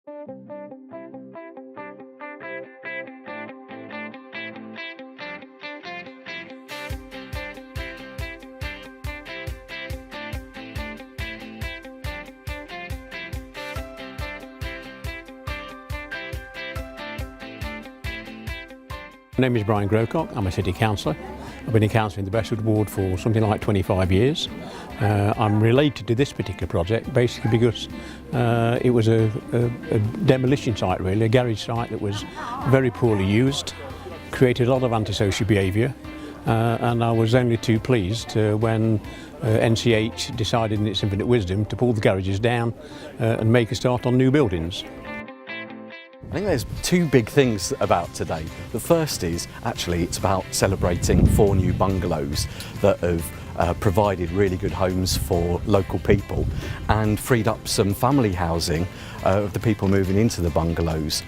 My name is Brian Grocott. I'm a city councillor. I've been in council in the Bestwood ward for something like 25 years. I'm related to this particular project basically because it was a demolition site really, a garage site that was very poorly used, created a lot of antisocial behaviour, and I was only too pleased when NCH decided in its infinite wisdom to pull the garages down and make a start on new buildings. I think there's two big things about today. The first is actually it's about celebrating 4 new bungalows that have provided really good homes for local people and freed up some family housing of the people moving into the bungalows.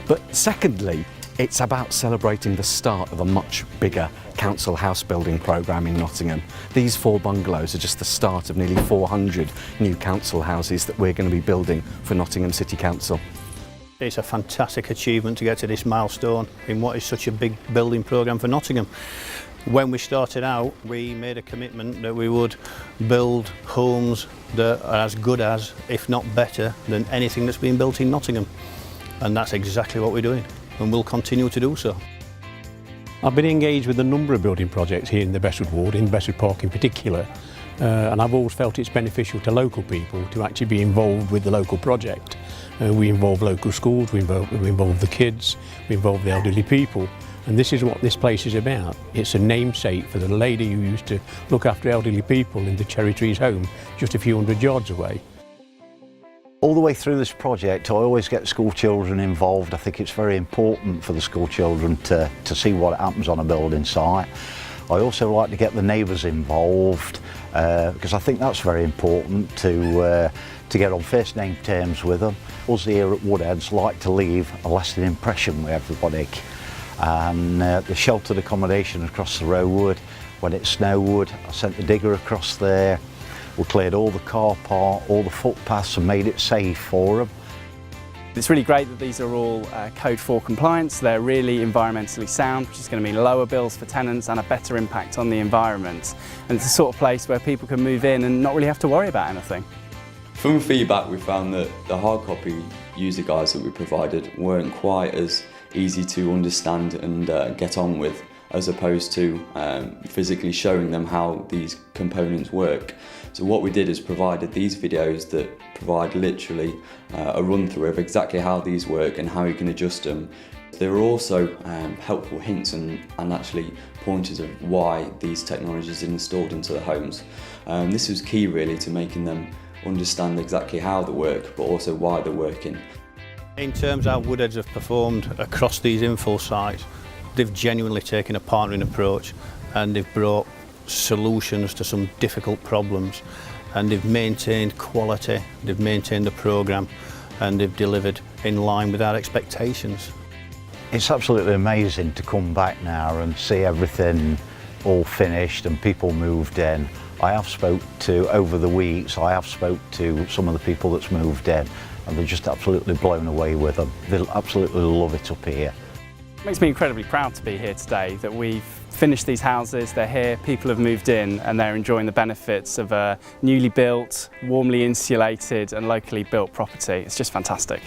But secondly, it's about celebrating the start of a much bigger council house building programme in Nottingham. These 4 bungalows are just the start of nearly 400 new council houses that we're going to be building for Nottingham City Council. It's a fantastic achievement to get to this milestone in what is such a big building programme for Nottingham. When we started out, we made a commitment that we would build homes that are as good as, if not better, than anything that's been built in Nottingham. And that's exactly what we're doing, and we'll continue to do so. I've been engaged with a number of building projects here in the Bestwood ward, in Bestwood Park in particular, and I've always felt it's beneficial to local people to actually be involved with the local project. We involve local schools, we involve the kids, we involve the elderly people, and this is what this place is about. It's a namesake for the lady who used to look after elderly people in the Cherry Trees home just a few hundred yards away. All the way through this project I always get school children involved. I think it's very important for the school children to see what happens on a building site. I also like to get the neighbours involved because I think that's very important to get on first name terms with them. Us here at Woodheads like to leave a lasting impression with everybody. And the sheltered accommodation across the road, when it snowed, I sent the digger across there. We cleared all the car park, all the footpaths and made it safe for them. It's really great that these are all Code 4 compliance. They're really environmentally sound, which is going to mean lower bills for tenants and a better impact on the environment. And it's the sort of place where people can move in and not really have to worry about anything. From feedback, we found that the hard copy user guides that we provided weren't quite as easy to understand and get on with, as opposed to physically showing them how these components work. So what we did is provided these videos that provide literally a run through of exactly how these work and how you can adjust them. There are also helpful hints and actually pointers of why these technologies are installed into the homes. This was key really to making them understand exactly how they work, but also why they're working. In terms of how Woodheads have performed across these infill sites, they've genuinely taken a partnering approach and they've brought solutions to some difficult problems, and they've maintained quality, they've maintained the programme, and they've delivered in line with our expectations. It's absolutely amazing to come back now and see everything all finished and people moved in. I have spoke to, over the weeks, I have spoke to some of the people that's moved in, and they're just absolutely blown away with them. They absolutely love it up here. It makes me incredibly proud to be here today, that we've finished these houses, they're here, people have moved in and they're enjoying the benefits of a newly built, warmly insulated and locally built property. It's just fantastic.